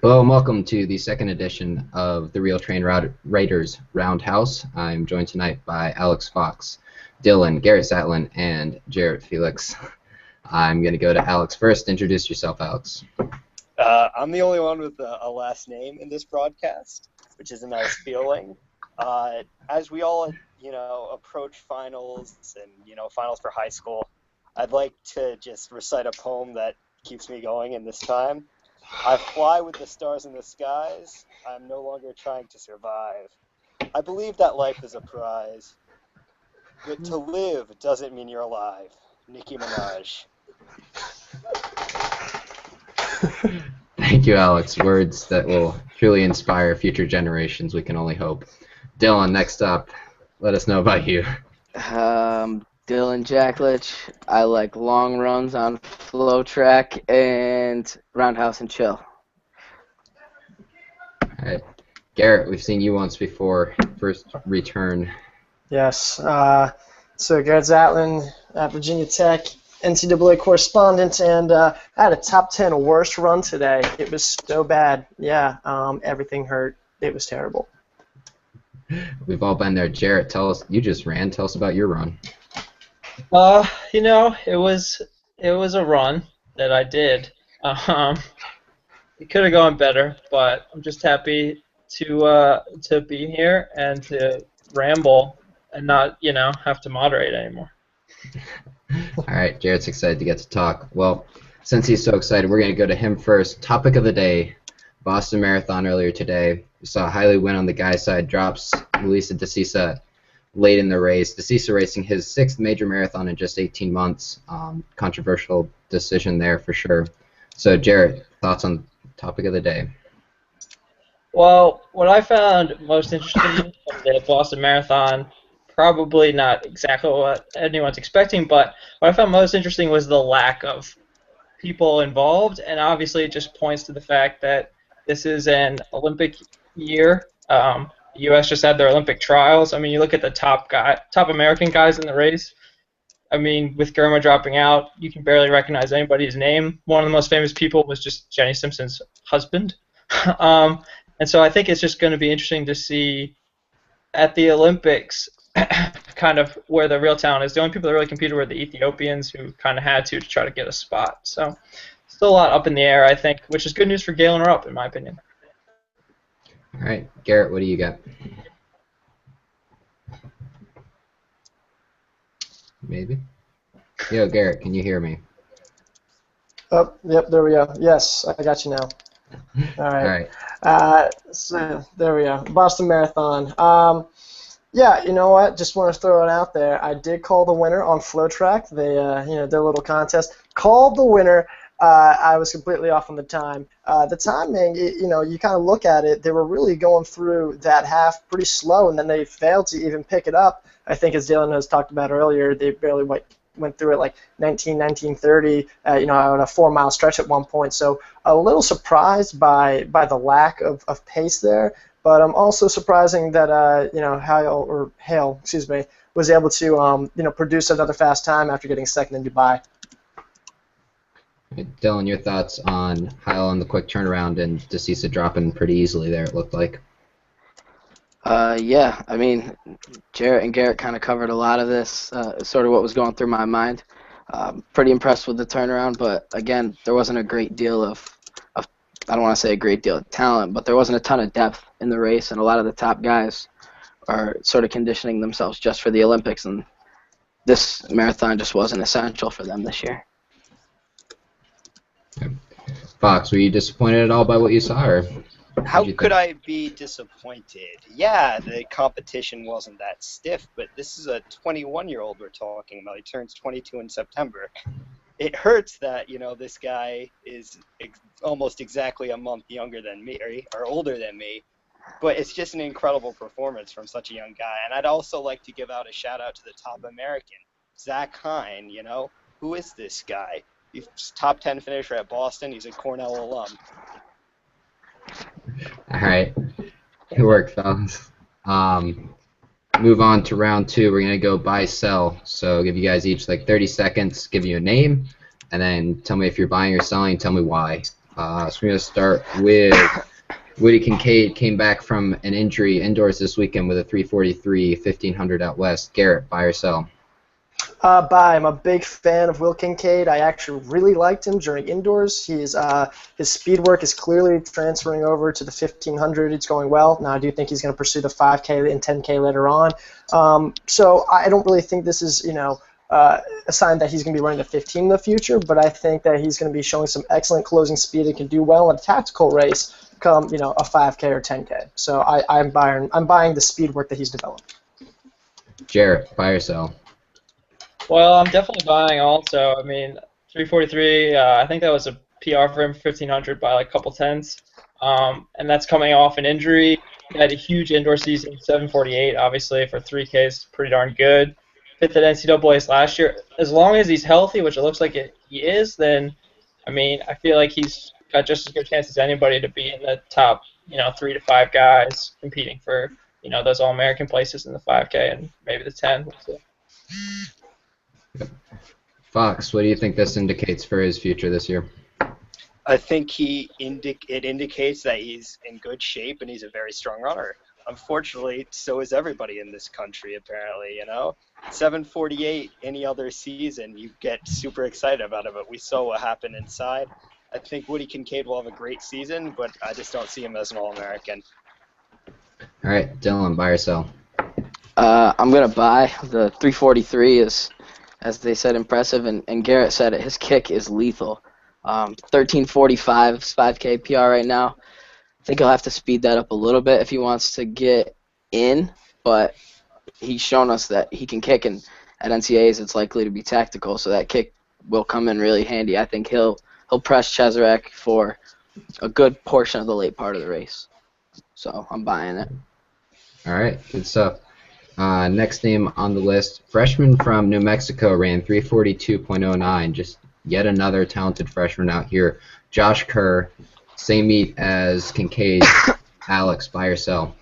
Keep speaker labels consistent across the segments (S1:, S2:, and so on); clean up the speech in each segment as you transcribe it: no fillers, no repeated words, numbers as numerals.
S1: Hello and welcome to the second edition of the Real Train Writers Roundhouse. I'm joined tonight by Alex Fox, Dylan, Garrett Zatlin, and Jarrett Felix. I'm going to go to Alex first. Introduce yourself, Alex.
S2: I'm the only one with a last name in this broadcast, which is a nice feeling. As we all, approach finals and, finals for high school, I'd like to just recite a poem that keeps me going in this time. I fly with the stars in the skies. I'm no longer trying to survive. I believe that life is a prize. But to live doesn't mean you're alive. Nicki Minaj.
S1: Thank you, Alex. Words that will truly inspire future generations, we can only hope. Dylan, next up, let us know about you.
S3: Dylan Jacklich. I like long runs on flow track and roundhouse and chill.
S1: All right. Garrett, we've seen you once before. First return.
S4: Yes. So Garrett Zatlin at Virginia Tech, NCAA correspondent, and I had a top 10 worst run today. It was so bad. Yeah, everything hurt. It was terrible.
S1: We've all been there. Jarrett, tell us. You just ran. Tell us about your run.
S5: It was a run that I did. It could have gone better, but I'm just happy to be here and to ramble and not, have to moderate anymore.
S1: All right, Jarrett's excited to get to talk. Well, since he's so excited, we're going to go to him first. Topic of the day, Boston Marathon earlier today. We saw Haile win on the guy's side, drops Melissa DeCisa late in the race. DeCisa racing his 6th major marathon in just 18 months. Controversial decision there for sure. So, Jarrett, thoughts on topic of the day?
S5: Well, what I found most interesting of the Boston Marathon, probably not exactly what anyone's expecting, but what I found most interesting was the lack of people involved, and obviously it just points to the fact that this is an Olympic year. The U.S. just had their Olympic trials. I mean, you look at the top American guys in the race. I mean, with Germa dropping out, you can barely recognize anybody's name. One of the most famous people was just Jenny Simpson's husband. And so I think it's just going to be interesting to see at the Olympics kind of where the real talent is. The only people that really competed were the Ethiopians, who kind of had to try to get a spot. So still a lot up in the air, I think, which is good news for Galen Rupp, in my opinion.
S1: All right, Garrett, what do you got? Maybe? Yo, Garrett, can you hear me?
S4: Oh, yep, there we go. Yes, I got you now. All right. So there we go. Boston Marathon. Yeah, you know what? Just want to throw it out there. I did call the winner on Flow Track. They, their little contest. Called the winner. I was completely off on the time. The timing, you kind of look at it. They were really going through that half pretty slow, and then they failed to even pick it up. I think, as Dylan has talked about earlier, they barely went through it like 19:30. On a 4-mile stretch at one point. So a little surprised by the lack of pace there. But I'm also surprising that Hale, was able to produce another fast time after getting second in Dubai.
S1: Dylan, your thoughts on Hale on the quick turnaround and DeCisa dropping pretty easily there, it looked like.
S3: Yeah, I mean, Jarrett and Garrett kind of covered a lot of this, sort of what was going through my mind. Pretty impressed with the turnaround, but again, there wasn't a great deal of I don't want to say a great deal of talent, but there wasn't a ton of depth in the race, and a lot of the top guys are sort of conditioning themselves just for the Olympics, and this marathon just wasn't essential for them this year.
S1: Fox, were you disappointed at all by what you saw, or
S2: how could I be disappointed? Yeah, the competition wasn't that stiff, but this is a 21-year-old we're talking about. He turns 22 in September. It hurts that, this guy is almost exactly a month younger than me, or older than me, but it's just an incredible performance from such a young guy. And I'd also like to give out a shout-out to the top American, Zach Hine. Who is this guy? He's top 10 finisher at Boston. He's a Cornell alum.
S1: All right. Good work, fellas. Move on to round 2. We're going to go buy, sell. So give you guys each like 30 seconds, give you a name, and then tell me if you're buying or selling, tell me why. So we're going to start with Woody Kincaid. Came back from an injury indoors this weekend with a 343, 1500 out west. Garrett, buy or sell?
S4: Bye. I'm a big fan of Will Kincaid. I actually really liked him during indoors. His speed work is clearly transferring over to the 1500. It's going well. Now I do think he's going to pursue the 5K and 10K later on. So I don't really think this is a sign that he's going to be running the 15 in the future, but I think that he's going to be showing some excellent closing speed and can do well in a tactical race come a 5K or 10K. So I'm buying the speed work that he's developed.
S1: Jarrett, buy or sell?
S5: Well, I'm definitely buying also. I mean, 343, I think that was a PR for him, 1500 by like a couple tenths. And that's coming off an injury. He had a huge indoor season, 748, obviously, for 3K is pretty darn good. Fifth at NCAA's last year. As long as he's healthy, which it looks like he is, then, I mean, I feel like he's got just as good chance as anybody to be in the top, 3 to 5 guys competing for, those All-American places in the 5K and maybe the 10. We'll see.
S1: Fox, what do you think this indicates for his future this year?
S2: I think it indicates that he's in good shape and he's a very strong runner. Unfortunately, so is everybody in this country, apparently, 748 any other season, you get super excited about it, but we saw what happened inside. I think Woody Kincaid will have a great season, but I just don't see him as an All-American.
S1: All right, Dylan, buy or sell?
S3: I'm going to buy. The 343 is, as they said, impressive, and Garrett said it, his kick is lethal. 1345 5K PR right now. I think he'll have to speed that up a little bit if he wants to get in, but he's shown us that he can kick, and at NCAAs it's likely to be tactical, so that kick will come in really handy. I think he'll press Cheserek for a good portion of the late part of the race. So I'm buying it.
S1: All right, good stuff. Next name on the list, freshman from New Mexico, ran 342.09. Just yet another talented freshman out here. Josh Kerr, same meet as Kincaid. Alex, buy or sell?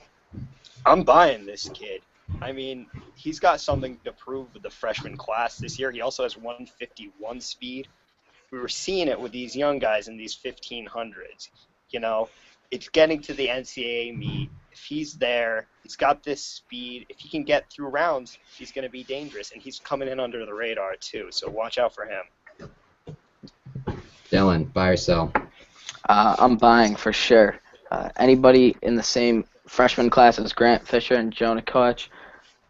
S2: I'm buying this kid. I mean, he's got something to prove with the freshman class this year. He also has 151 speed. We were seeing it with these young guys in these 1500s. It's getting to the NCAA meet. If he's there, he's got this speed. If he can get through rounds, he's going to be dangerous. And he's coming in under the radar, too. So watch out for him.
S1: Dylan, buy or sell?
S3: I'm buying for sure. Anybody in the same freshman class as Grant Fisher and Jonah Koch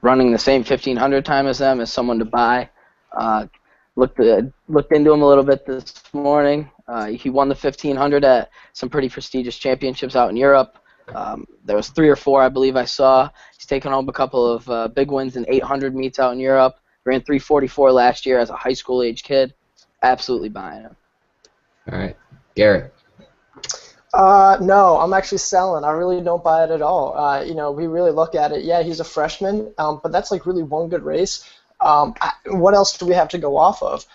S3: running the same 1500 time as them is someone to buy. Looked into him a little bit this morning. He won the 1500 at some pretty prestigious championships out in Europe. There was 3 or 4, I believe I saw. He's taken home a couple of big wins in 800 meets out in Europe. Ran 344 last year as a high school age kid. Absolutely buying him.
S1: All right. Garrett?
S4: No, I'm actually selling. I really don't buy it at all. We really look at it. Yeah, he's a freshman, but that's like really one good race. What else do we have to go off of?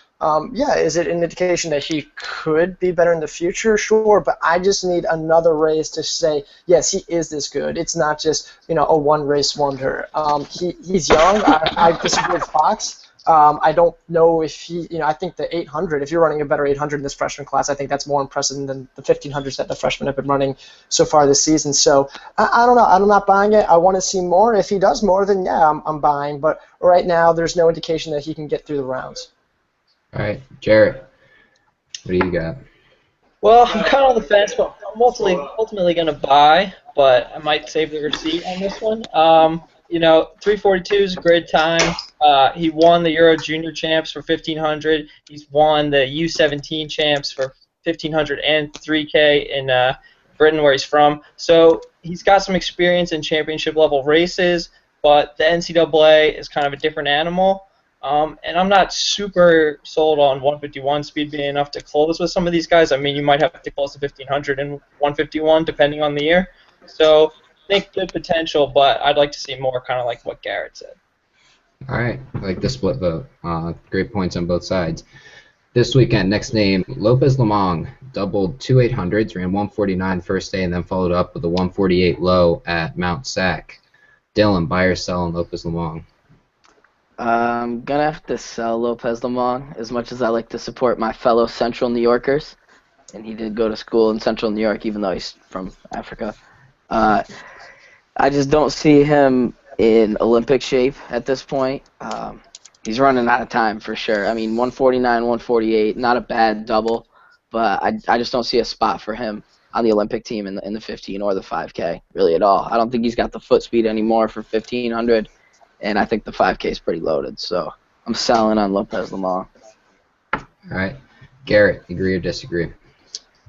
S4: Is it an indication that he could be better in the future? Sure, but I just need another race to say, yes, he is this good. It's not just, a one-race wonder. He's young. I disagree with Fox. I don't know if he, I think the 800, if you're running a better 800 in this freshman class, I think that's more impressive than the 1500s that the freshmen have been running so far this season. So I don't know. I'm not buying it. I want to see more. If he does more, then yeah, I'm buying. But right now, there's no indication that he can get through the rounds.
S1: All right, Jarrett, what do you got?
S5: Well, I'm kind of on the fence, but I'm ultimately going to buy, but I might save the receipt on this one. 342 is a great time. He won the Euro Junior Champs for 1500. He's won the U17 Champs for 1500 and 3K in Britain, where he's from. So he's got some experience in championship level races, but the NCAA is kind of a different animal. And I'm not super sold on 151 speed being enough to close with some of these guys. I mean, you might have to close to 1500 and 151 depending on the year. So I think good potential, but I'd like to see more, kind of like what Garrett said.
S1: All right, I like the split vote. Great points on both sides. This weekend, next name, Lopez Lamong, doubled 2 800s, ran 149 first day, and then followed up with a 148 low at Mount Sac. Dylan, buy or sell on Lopez Lamong?
S3: I'm going to have to sell Lopez Lamong as much as I like to support my fellow Central New Yorkers. and he did go to school in Central New York, even though he's from Africa. I just don't see him in Olympic shape at this point. He's running out of time for sure. I mean, 149, 148, not a bad double, but I just don't see a spot for him on the Olympic team in the 15 or the 5K really at all. I don't think he's got the foot speed anymore for 1500, and I think the 5K is pretty loaded. So I'm selling on Lopez Lamont.
S1: All right, Garrett, agree or disagree?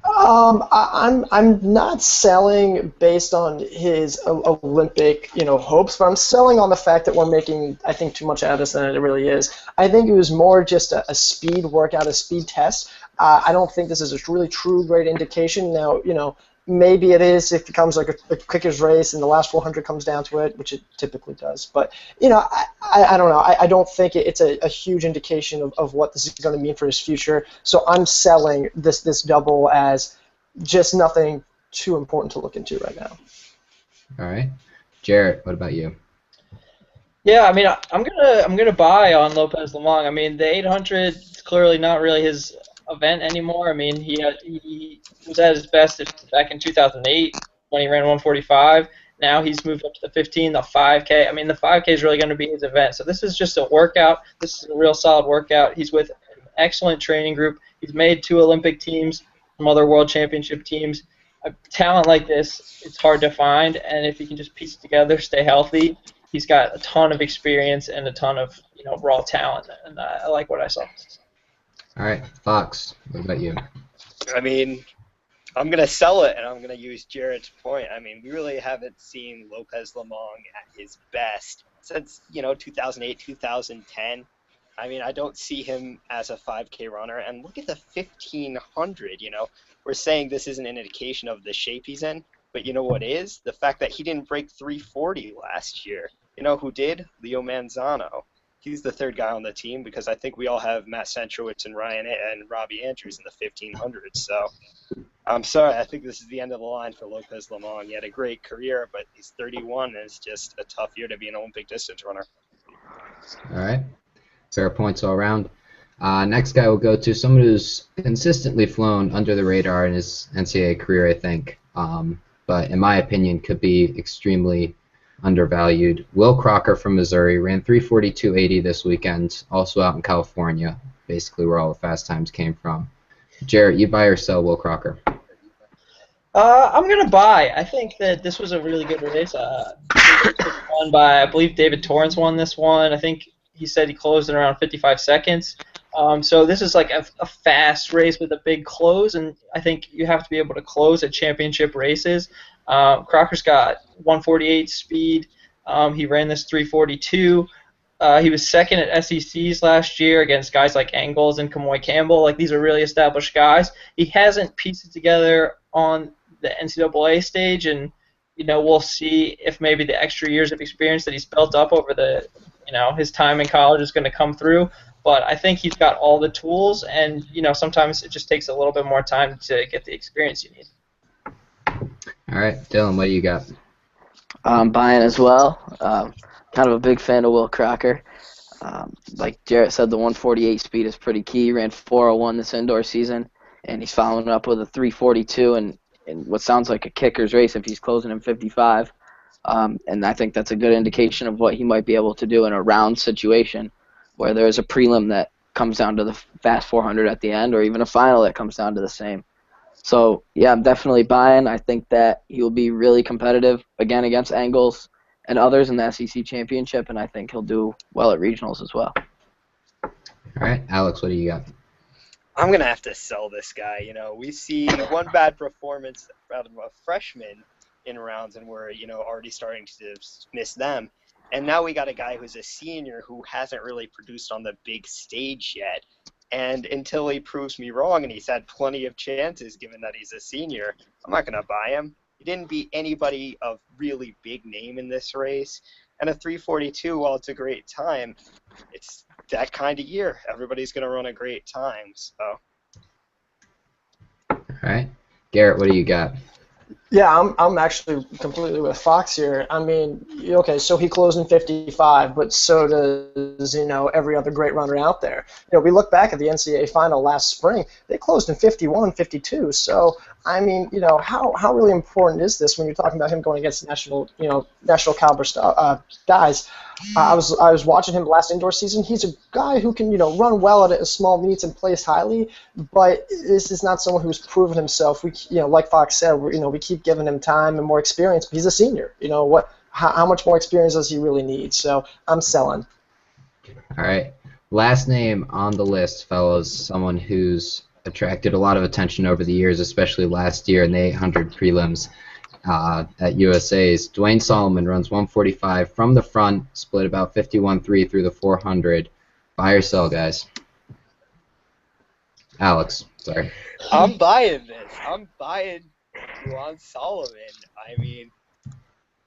S4: I'm not selling based on his Olympic, hopes, but I'm selling on the fact that we're making, I think, too much out of this than it really is. I think it was more just a speed workout, a speed test. I don't think this is a really true great indication. Now, maybe it is if it becomes like a quickest race and the last 400 comes down to it, which it typically does. But, I don't know. I don't think it's a huge indication of what this is going to mean for his future. So I'm selling this double as just nothing too important to look into right now.
S1: All right. Jarrett, what about you?
S5: Yeah, I mean, I'm gonna buy on Lopez Lamont. I mean, the 800 is clearly not really his event anymore. I mean, he was at his best back in 2008 when he ran 145. Now he's moved up to the 15, the 5K. I mean, the 5K is really going to be his event. So this is just a workout. This is a real solid workout. He's with an excellent training group. He's made 2 Olympic teams, some other World Championship teams. A talent like this, it's hard to find, and if he can just piece it together, stay healthy, he's got a ton of experience and a ton of raw talent, and I like what I saw.
S1: All right, Fox, what about you?
S2: I mean, I'm going to sell it, and I'm going to use Jarrett's point. I mean, we really haven't seen Lopez Lamont at his best since, 2008, 2010. I mean, I don't see him as a 5K runner. And look at the 1,500, We're saying this isn't an indication of the shape he's in, but you know what is? The fact that he didn't break 340 last year. You know who did? Leo Manzano. He's the third guy on the team because I think we all have Matt Centrowitz and Robbie Andrews in the 1,500. So I'm sorry, I think this is the end of the line for Lopez Lamont. He had a great career, but he's 31 and it's just a tough year to be an Olympic distance runner.
S1: All right. Fair points all around. Next guy we'll go to someone who's consistently flown under the radar in his NCAA career, I think, but in my opinion could be extremely undervalued. Will Crocker from Missouri ran 3:42.80 this weekend, also out in California, basically where all the fast times came from. Jarrett, you buy or sell Will Crocker?
S5: I'm going to buy. I think that this was a really good race. Won by, I believe David Torrance won this one. I think he said he closed in around 55 seconds. So this is like a fast race with a big close, and I think you have to be able to close at championship races. Crocker's got 148 speed. He ran this 342. He was second at SECs last year against guys like Engels and Kamoy Campbell. Like, these are really established guys. He hasn't pieced it together on the NCAA stage, and we'll see if maybe the extra years of experience that he's built up over the his time in college is going to come through. But I think he's got all the tools, and sometimes it just takes a little bit more time to get the experience you need.
S1: All right, Dylan, what do you got?
S3: I'm buying as well. Kind of a big fan of Will Crocker. Like Jarrett said, the 148 speed is pretty key. He ran 4:01 this indoor season, and he's following up with a 3:42 and what sounds like a kicker's race if he's closing in 55. And I think that's a good indication of what he might be able to do in a round situation where there's a prelim that comes down to the fast 400 at the end, or even a final that comes down to the same. So, yeah, I'm definitely buying. I think that he will be really competitive, again, against Engels and others in the SEC championship, and I think he'll do well at regionals as well.
S1: All right, Alex, what do you got?
S2: I'm going to have to sell this guy. We see one bad performance out of a freshman in rounds, and we're, already starting to miss them. And now we got a guy who's a senior who hasn't really produced on the big stage yet. And until he proves me wrong, and he's had plenty of chances given that he's a senior, I'm not going to buy him. He didn't beat anybody of really big name in this race. And a 3:42, while it's a great time, it's that kind of year. Everybody's going to run a great time. So.
S1: All right. Garrett, what do you got?
S4: Yeah, I'm actually completely with Fox here. I mean, okay, so he closed in 55, but so does, every other great runner out there. We look back at the NCAA final last spring, they closed in 51, 52. So, I mean, how really important is this when you're talking about him going against national caliber guys? I was watching him last indoor season. He's a guy who can, run well at small meets and place highly, but this is not someone who's proven himself. We, like Fox said, we keep giving him time and more experience. But he's a senior. How much more experience does he really need? So I'm selling.
S1: All right. Last name on the list, fellas, someone who's attracted a lot of attention over the years, especially last year in the 800 prelims at USA's. Dwayne Solomon runs 145 from the front, split about 51.3 through the 400. Buy or sell, guys? Alex, sorry.
S2: I'm buying this. I'm buying Dwayne Solomon. I mean,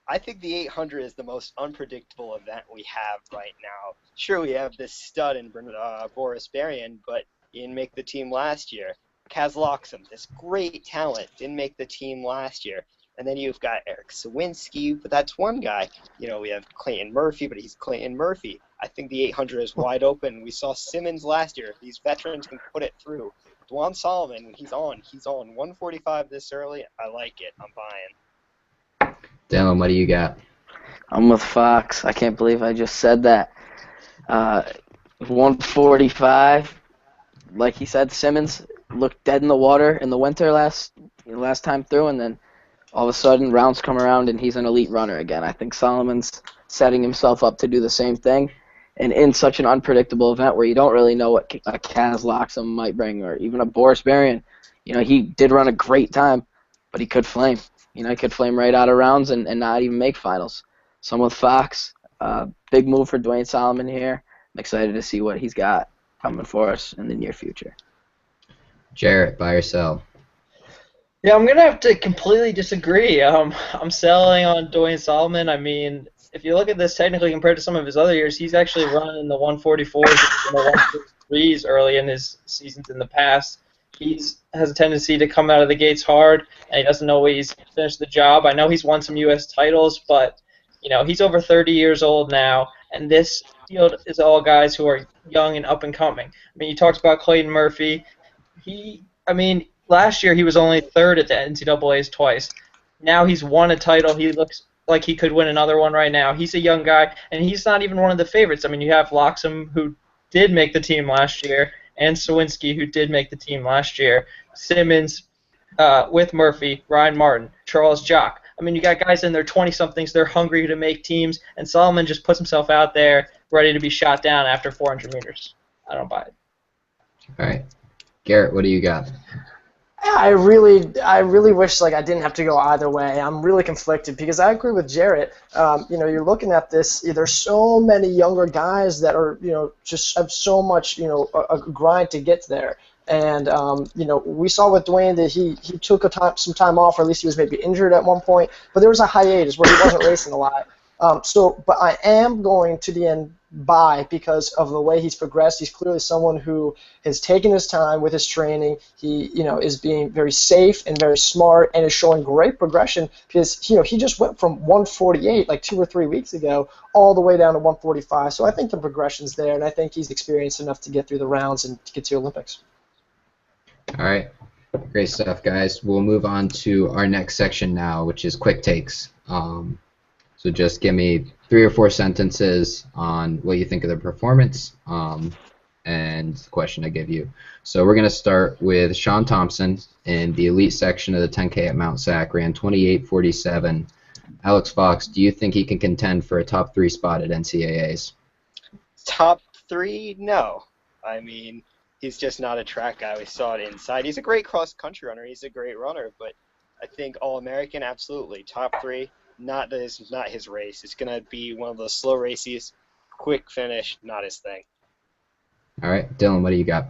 S2: I think the 800 is the most unpredictable event we have right now. Sure, we have this stud in Boris Berrien, but he didn't make the team last year. Kaz Loxam, this great talent, didn't make the team last year. And then you've got Eric Sawinski, but that's one guy. We have Clayton Murphy, but he's Clayton Murphy. I think the 800 is wide open. We saw Simmons last year. These veterans can put it through. Dwayne Solomon, when he's on. 145 this early. I like it. I'm buying.
S1: Dylan, what do you got?
S3: I'm with Fox. I can't believe I just said that. 145, like he said, Simmons looked dead in the water in the winter last time through, and then all of a sudden rounds come around and he's an elite runner again. I think Solomon's setting himself up to do the same thing, and in such an unpredictable event where you don't really know what a Kaz Loxam might bring, or even a Boris Berrien. He did run a great time, but he could flame. He could flame right out of rounds and not even make finals. So I'm with Fox. Big move for Dwayne Solomon here. I'm excited to see what he's got coming for us in the near future.
S1: Jarrett, buy or sell?
S5: Yeah, I'm gonna have to completely disagree. I'm selling on Dwayne Solomon. I mean, if you look at this technically compared to some of his other years, he's actually run in the 144s and the 163s early in his seasons in the past. He has a tendency to come out of the gates hard, and he doesn't always finish the job. I know he's won some U.S. titles, but he's over 30 years old now, and this field is all guys who are young and up and coming. I mean, you talked about Clayton Murphy. Last year he was only third at the NCAAs twice. Now he's won a title. He looks like he could win another one right now. He's a young guy, and he's not even one of the favorites. I mean, you have Loxam, who did make the team last year, and Sawinski, who did make the team last year. Simmons with Murphy, Ryan Martin, Charles Jock. I mean, you got guys in their 20-somethings. They're hungry to make teams, and Solomon just puts himself out there ready to be shot down after 400 meters. I don't buy it.
S1: All right. Garrett, what do you got?
S4: I really wish I didn't have to go either way. I'm really conflicted because I agree with Jarrett. You're looking at this. There's so many younger guys that are just have so much a grind to get there. And we saw with Dwayne that he took some time off, or at least he was maybe injured at one point. But there was a hiatus where he wasn't racing a lot. But I am going to the end by because of the way he's progressed. He's clearly someone who has taken his time with his training. He, is being very safe and very smart and is showing great progression because, he just went from 148 like 2 or 3 weeks ago all the way down to 145. So I think the progression's there, and I think he's experienced enough to get through the rounds and to get to the Olympics.
S1: All right. Great stuff, guys. We'll move on to our next section now, which is quick takes. So just give me 3 or 4 sentences on what you think of their performance and the question I give you. So we're going to start with Sean Thompson in the elite section of the 10K at Mount Sac, ran 28:47. Alex Fox, do you think he can contend for a top 3 spot at NCAAs?
S2: Top 3? No. I mean, he's just not a track guy. We saw it inside. He's a great cross-country runner. He's a great runner, but I think All-American, absolutely. Top 3. Not his race. It's going to be one of those slow races, quick finish, not his thing.
S1: All right. Dylan, what do you got?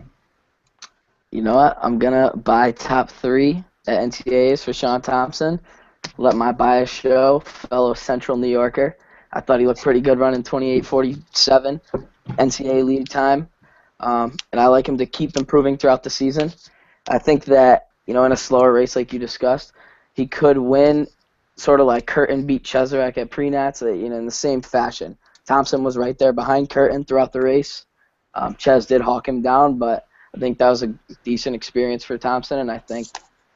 S3: You know what? I'm going to buy top 3 at NCAAs for Sean Thompson. Let my bias show, fellow Central New Yorker. I thought he looked pretty good running 28:47 NCAA lead time. And I like him to keep improving throughout the season. I think that, in a slower race like you discussed, he could win, sort of like Curtin beat Cheserek at pre-nats, in the same fashion. Thompson was right there behind Curtin throughout the race. Ches did hawk him down, but I think that was a decent experience for Thompson, and I think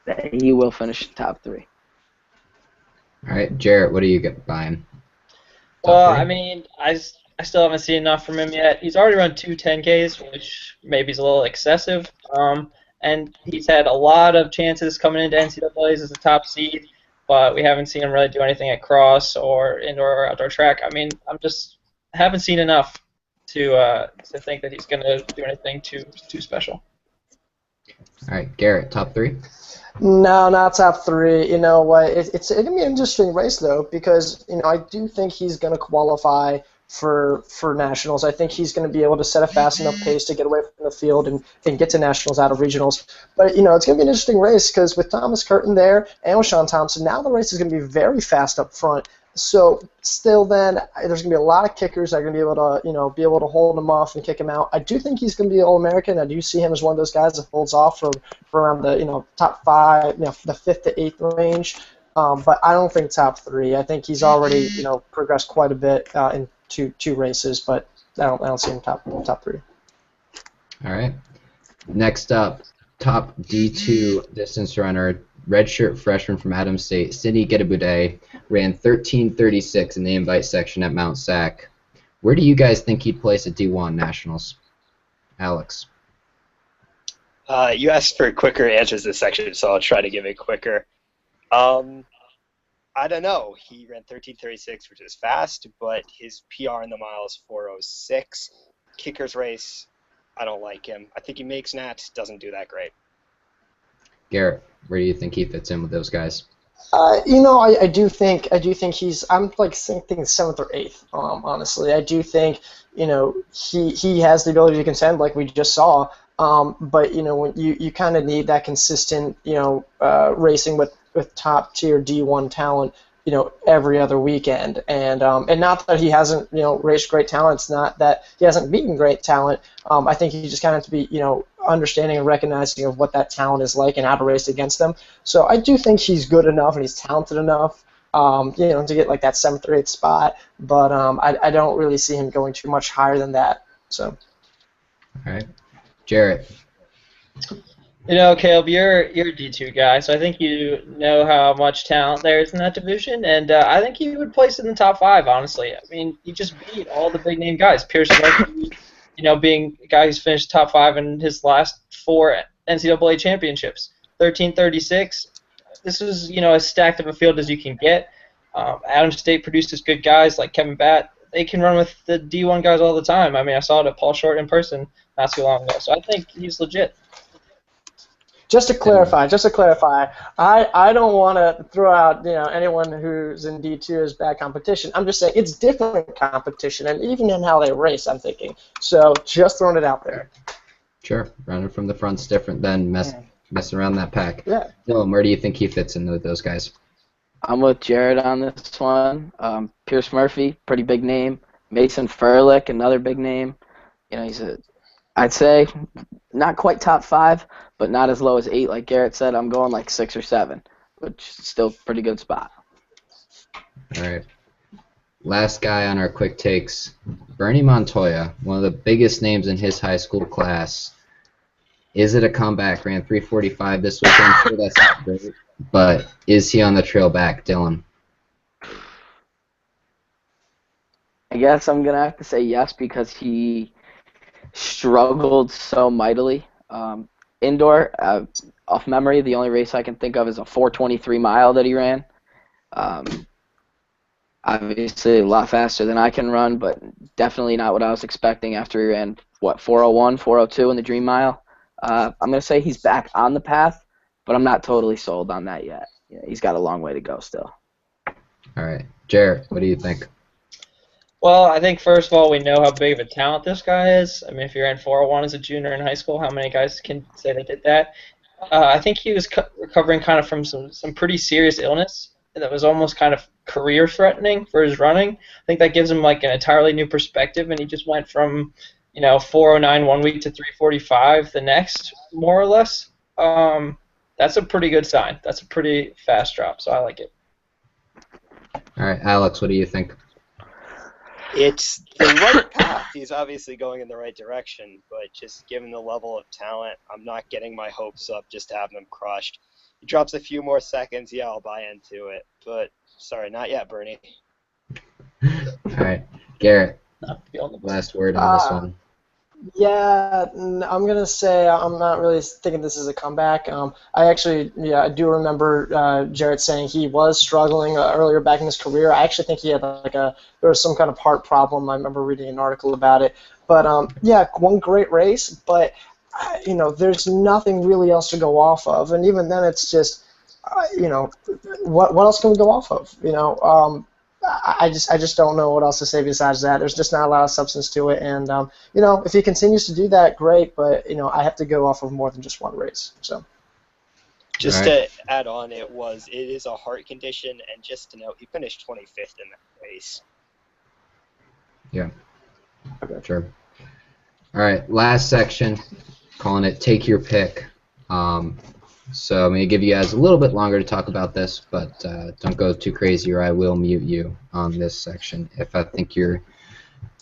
S3: that he will finish top 3.
S1: All right, Jarrett, what do you get buying?
S5: Well, I mean, I still haven't seen enough from him yet. He's already run 2 10Ks, which maybe is a little excessive. And he's had a lot of chances coming into NCAAs as a top seed, but we haven't seen him really do anything at cross or indoor or outdoor track. I mean, haven't seen enough to think that he's going to do anything too special.
S1: All right, Garrett, top 3?
S4: No, not top 3. You know what? It's going to be an interesting race, though, because I do think he's going to qualify for nationals. I think he's going to be able to set a fast enough pace to get away from the field and get to nationals out of regionals. But it's going to be an interesting race because with Thomas Curtin there and with Sean Thompson, now the race is going to be very fast up front. So still, then there's going to be a lot of kickers that are going to be able to hold him off and kick him out. I do think he's going to be All-American. I do see him as one of those guys that holds off for around the top 5, the 5th to 8th range. But I don't think top 3. I think he's already progressed quite a bit in two races, but I don't see him top 3.
S1: All right. Next up, top D2 distance runner, redshirt freshman from Adams State, Sidney Getabude, ran 13:36 in the invite section at Mount Sac. Where do you guys think he'd place at D1 Nationals? Alex.
S2: You asked for quicker answers this section, so I'll try to give it quicker. I don't know. He ran 13:36, which is fast, but his PR in the mile is 4:06. Kickers race, I don't like him. I think he makes nats, doesn't do that great.
S1: Garrett, where do you think he fits in with those guys?
S4: I do think he's. I'm like thinking 7th or 8th. Honestly, I do think he has the ability to contend, like we just saw. But when you kind of need that consistent racing with top tier D1 talent every other weekend, and not that he hasn't raced great talent. It's not that he hasn't beaten great talent. I think he just kind of have to be understanding and recognizing of what that talent is like and how to race against them. So I do think he's good enough and he's talented enough to get like that 7th or 8th spot, but I don't really see him going too much higher than that. So.
S1: All right, Jarrett.
S5: Caleb, you're a D2 guy, so I think you know how much talent there is in that division, and I think he would place in the top 5, honestly. I mean, he just beat all the big-name guys. Pierce Murphy, being a guy who's finished top 5 in his last 4 NCAA championships. 13:36, this is, as stacked of a field as you can get. Adams State produces good guys like Kevin Batt. They can run with the D1 guys all the time. I mean, I saw it at Paul Short in person not too long ago, so I think he's legit.
S4: Just to clarify, I don't want to throw out anyone who's in D2 as bad competition. I'm just saying it's different competition, and even in how they race, I'm thinking. So just throwing it out there.
S1: Sure, running from the front's different than messing around that pack.
S4: Yeah.
S1: Dylan, where do you think he fits in with those guys?
S3: I'm with Jared on this one. Pierce Murphy, pretty big name. Mason Furlick, another big name. I'd say not quite top 5, but not as low as 8 like Garrett said. I'm going like 6 or 7, which is still a pretty good spot.
S1: All right. Last guy on our quick takes, Bernie Montoya, one of the biggest names in his high school class. Is it a comeback? Ran 3:45 this weekend. Sure, that's not great. But is he on the trail back, Dylan?
S3: I guess I'm going to have to say yes because he struggled so mightily. Indoor, off memory, the only race I can think of is a 4:23 mile that he ran. Obviously a lot faster than I can run, but definitely not what I was expecting after he ran, 4:01, 4:02 in the Dream Mile. I'm going to say he's back on the path, but I'm not totally sold on that yet. He's got a long way to go still.
S1: All right. Jarrett, what do you think?
S5: Well, I think first of all we know how big of a talent this guy is. I mean, if you ran 4:01 as a junior in high school, how many guys can say they did that? I think he was recovering kind of from some pretty serious illness that was almost kind of career-threatening for his running. I think that gives him like an entirely new perspective, and he just went from 4:09 one week to 3:45 the next, more or less. that's a pretty good sign. That's a pretty fast drop, so I like it.
S1: All right, Alex, what do you think?
S2: It's the right path. He's obviously going in the right direction, but just given the level of talent, I'm not getting my hopes up just to have him crushed. He drops a few more seconds, yeah, I'll buy into it. But, sorry, not yet, Bernie.
S1: All right, Garrett,
S5: Not feeling the
S1: last word on this one.
S4: Yeah, I'm gonna say I'm not really thinking this is a comeback. I do remember Jarrett saying he was struggling earlier back in his career. I actually think he had there was some kind of heart problem. I remember reading an article about it. But yeah, one great race, but there's nothing really else to go off of, and even then, it's just what else can we go off of? I just don't know what else to say besides that. There's just not a lot of substance to it, and if he continues to do that, great. But I have to go off of more than just one race. So,
S2: just to add on, it is a heart condition, and just to note, he finished 25th in that race.
S1: Yeah. Okay. Sure. All right, last section, calling it Take Your Pick. So I'm going to give you guys a little bit longer to talk about this, but don't go too crazy or I will mute you on this section if I think you're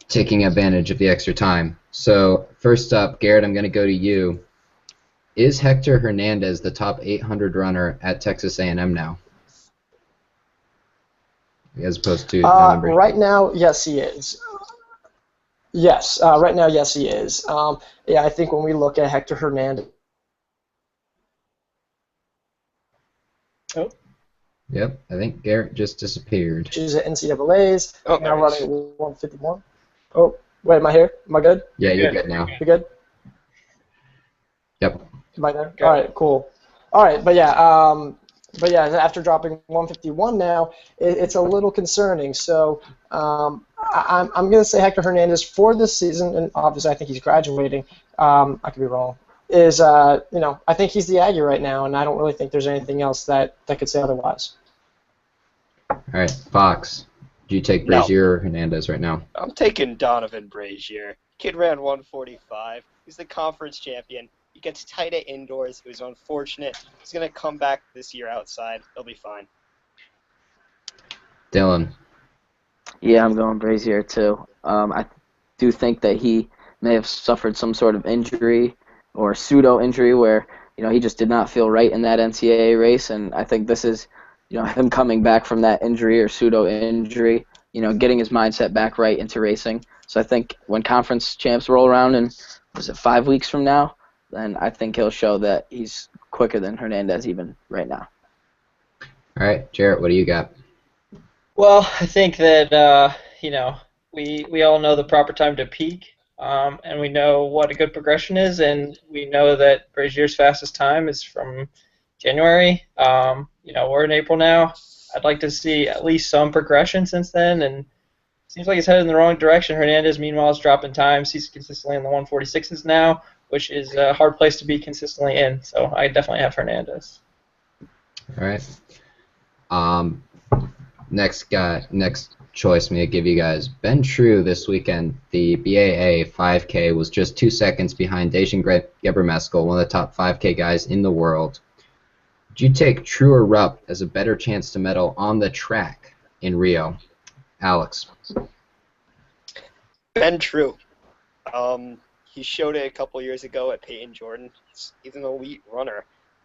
S1: taking advantage of the extra time. So first up, Garrett, I'm going to go to you. Is Hector Hernandez the top 800 runner at Texas A&M now? As opposed to
S4: right now, yes, he is. Yes, right now, yes, he is. Yeah, I think when we look at Hector Hernandez.
S5: Oh.
S1: Yep, I think Garrett just disappeared.
S4: She's at NCAA's,
S2: now
S4: running 151. Oh, wait, am I here? Am I good?
S1: Yeah, you're good now.
S4: You good?
S1: Yep.
S4: Am I there? All right, cool. All right, but yeah, after dropping 151 now, it's a little concerning. So I'm going to say Hector Hernandez for this season, and obviously I think he's graduating. I could be wrong. I think he's the Aggie right now, and I don't really think there's anything else that could say otherwise.
S1: All right, Fox, do you take Brazier or Hernandez right now?
S2: I'm taking Donovan Brazier. Kid ran 145. He's the conference champion. He gets tight at indoors. It was unfortunate. He's going to come back this year outside. He'll be fine.
S1: Dylan.
S3: Yeah, I'm going Brazier too. I do think that he may have suffered some sort of injury or pseudo-injury where, he just did not feel right in that NCAA race, and I think this is, him coming back from that injury or pseudo-injury, getting his mindset back right into racing. So I think when conference champs roll around in, 5 weeks from now, then I think he'll show that he's quicker than Hernandez even right now.
S1: All right, Jarrett, what do you got?
S5: Well, I think that, we all know the proper time to peak. And we know what a good progression is, and we know that Brazier's fastest time is from January. We're in April now. I'd like to see at least some progression since then, and it seems like he's headed in the wrong direction. Hernandez, meanwhile, is dropping times. He's consistently in the 146s now, which is a hard place to be consistently in. So I definitely have Hernandez.
S1: All right. Next choice I'm going to give you guys. Ben True this weekend, the BAA 5K was just 2 seconds behind Dejan Gebremeskel, one of the top 5K guys in the world. Would you take True or Rupp as a better chance to medal on the track in Rio? Alex.
S2: Ben True. He showed it a couple years ago at Peyton Jordan. He's an elite runner.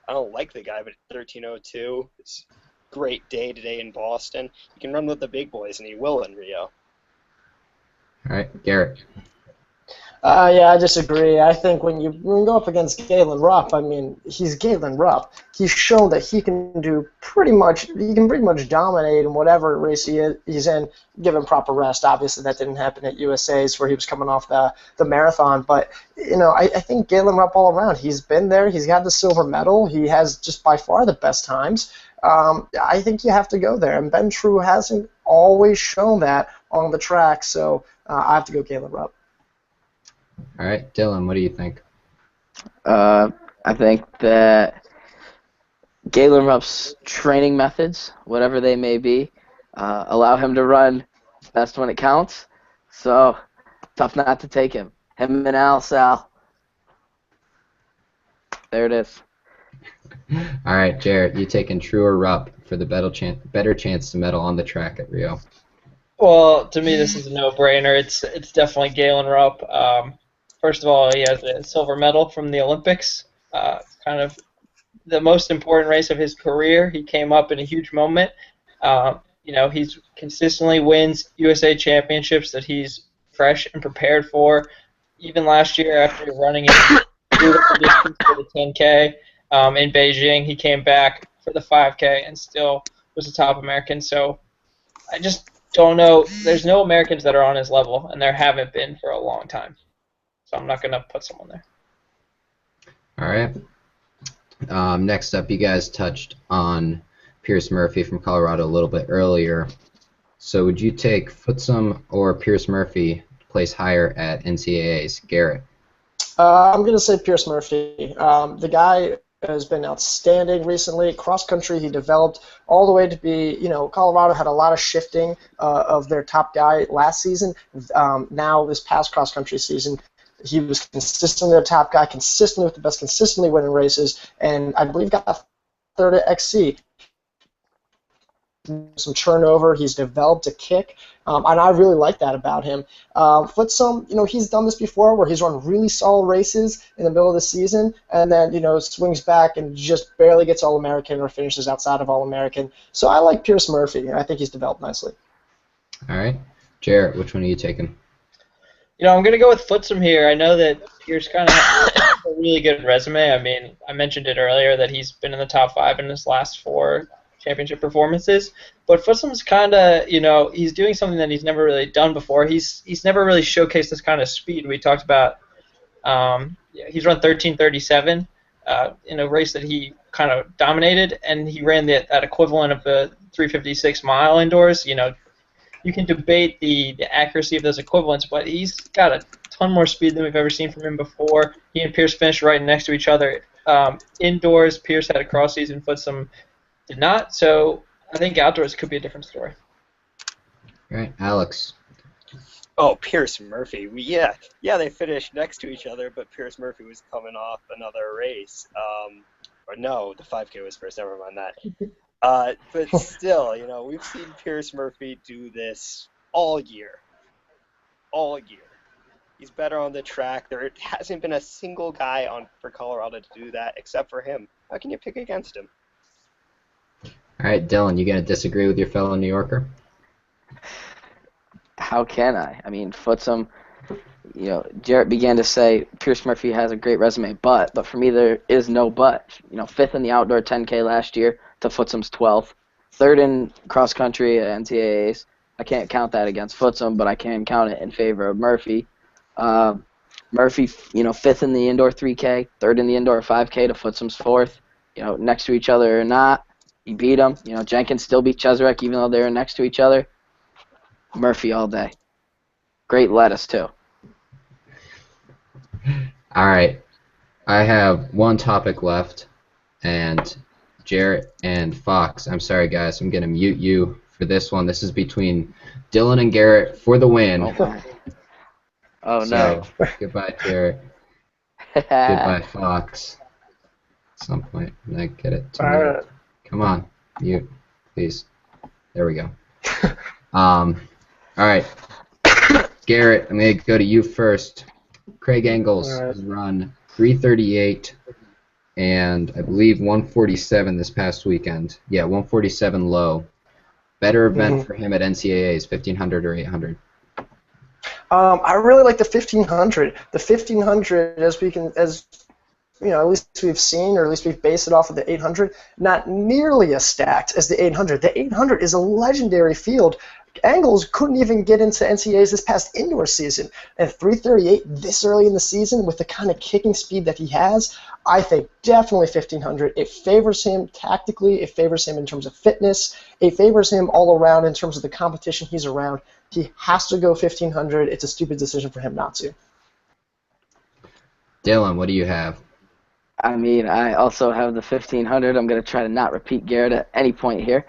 S2: I don't like the guy, but 13:02. It's great day today in Boston. He can run with the big boys, and he will in Rio.
S1: All right, Garrett.
S4: Yeah, I disagree. I think when you go up against Galen Rupp, he's Galen Rupp. He's shown that he can pretty much dominate in whatever race he's in, given proper rest. Obviously, that didn't happen at USA's where he was coming off the marathon. But, I think Galen Rupp all around, he's been there. He's got the silver medal. He has just by far the best times. I think you have to go there. And Ben True hasn't always shown that on the track, so I have to go Galen Rupp.
S1: All right, Dylan, what do you think?
S3: I think that Galen Rupp's training methods, whatever they may be, allow him to run best when it counts. So, tough not to take him. Him and Sal. There it is.
S1: All right, Jarrett, you taking True or Rupp for the better chance to medal on the track at Rio?
S5: Well, to me, this is a no-brainer. It's definitely Galen Rupp. First of all, he has a silver medal from the Olympics. Kind of the most important race of his career. He came up in a huge moment. He's consistently wins USA championships that he's fresh and prepared for. Even last year, after running in brutal conditions for the 10K in Beijing, he came back for the 5K and still was a top American. So I just don't know. There's no Americans that are on his level, and there haven't been for a long time. So I'm not going to put someone there.
S1: All right. Next up, you guys touched on Pierce Murphy from Colorado a little bit earlier. So would you take Footsum or Pierce Murphy to place higher at NCAAs? Garrett?
S4: I'm going to say Pierce Murphy. The guy has been outstanding recently. Cross country, he developed all the way to be, Colorado had a lot of shifting of their top guy last season. Now, this past cross country season, he was consistently their top guy, consistently with the best, consistently winning races, and I believe got third at XC. Some turnover, he's developed a kick, and I really like that about him. Footsum, he's done this before where he's run really solid races in the middle of the season and then, swings back and just barely gets All-American or finishes outside of All-American. So I like Pierce Murphy, and I think he's developed nicely.
S1: All right. Jarrett, which one are you taking?
S5: I'm going to go with Footsum here. I know that Pierce kind of has a really good resume. I mean, I mentioned it earlier that he's been in the top 5 in his last 4 championship performances, but Footsum's kind of, he's doing something that he's never really done before. He's never really showcased this kind of speed. We talked about he's run 13:37 in a race that he kind of dominated, and he ran that equivalent of the 3:56 mile indoors. You can debate the accuracy of those equivalents, but he's got a ton more speed than we've ever seen from him before. He and Pierce finished right next to each other. Indoors, Pierce had a cross season, Footsum did not, so I think outdoors could be a different story.
S1: All right, Alex.
S2: Oh, Pierce Murphy. Yeah, they finished next to each other, but Pierce Murphy was coming off another race. Or no, the 5K was first. Never mind that. But still, we've seen Pierce Murphy do this all year. All year. He's better on the track. There hasn't been a single guy for Colorado to do that except for him. How can you pick against him?
S1: All right, Dylan, you going to disagree with your fellow New Yorker?
S3: How can I? I mean, Footsum, Jarrett began to say Pierce Murphy has a great resume, but for me there is no but. 5th in the outdoor 10K last year to Footsum's 12th, 3rd in cross country at NCAAs. I can't count that against Footsum, but I can count it in favor of Murphy. Murphy, 5th in the indoor 3K, 3rd in the indoor 5K to Footsum's 4th. Next to each other or not, he beat him. Jenkins still beat Cheserek even though they were next to each other. Murphy all day. Great lettuce, too.
S1: All right. I have one topic left, and Jarrett and Fox, I'm sorry, guys, I'm going to mute you for this one. This is between Dylan and Garrett for the win.
S3: Oh,
S1: so,
S3: no.
S1: Goodbye, Jarrett. Goodbye, Fox. At some point, when I get it to
S4: All right.
S1: Come on, mute, please. There we go. All right. Garrett, I'm going to go to you first. Craig Engels has run 338 and I believe 147 this past weekend. Yeah, 147 low. Better event for him at NCAAs, 1500 or 800.
S4: I really like the 1500. The 1500, at least we've seen, or at least we've based it off of the 800, not nearly as stacked as the 800. The 800 is a legendary field. Engels couldn't even get into NCAAs this past indoor season. And 338 this early in the season with the kind of kicking speed that he has, I think definitely 1500. It favors him tactically. It favors him in terms of fitness. It favors him all around in terms of the competition he's around. He has to go 1500. It's a stupid decision for him not to.
S1: Dylan, what do you have?
S3: I mean, I also have the 1500. I'm going to try to not repeat Garrett at any point here.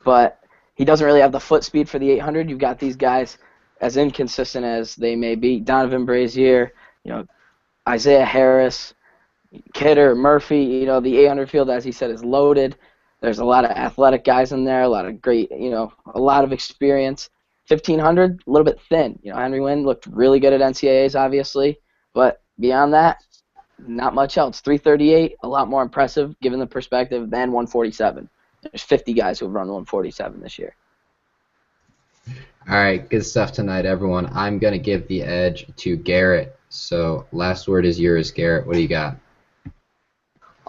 S3: But he doesn't really have the foot speed for the 800. You've got these guys, as inconsistent as they may be, Donovan Brazier, Isaiah Harris, Kidder, Murphy, the 800 field, as he said, is loaded. There's a lot of athletic guys in there, a lot of great, a lot of experience. 1500, a little bit thin. Henry Wynn looked really good at NCAAs, obviously, but beyond that, not much else. 338, a lot more impressive given the perspective than 147. There's 50 guys who have run 147 this year.
S1: All right, good stuff tonight, everyone. I'm going to give the edge to Garrett. So last word is yours, Garrett. What do you got?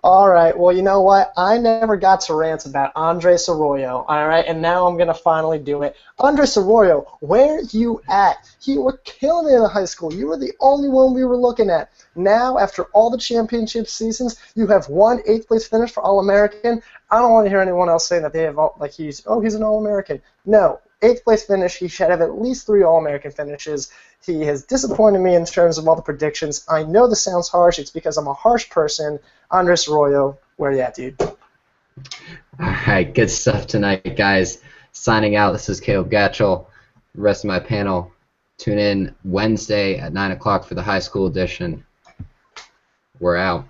S4: All right, well, you know what? I never got to rant about Andres Arroyo, all right, and now I'm going to finally do it. Andres Arroyo, where you at? You were killing it in high school. You were the only one we were looking at. Now, after all the championship seasons, you have one 8th place finish for All-American. I don't want to hear anyone else saying that they have, he's an All-American. No, 8th place finish. He should have at least 3 All-American finishes. He has disappointed me in terms of all the predictions. I know this sounds harsh. It's because I'm a harsh person. Andres Arroyo, where you at, dude?
S1: All right, good stuff tonight, guys. Signing out, this is Caleb Gatchell. The rest of my panel, tune in Wednesday at 9 o'clock for the high school edition. We're out.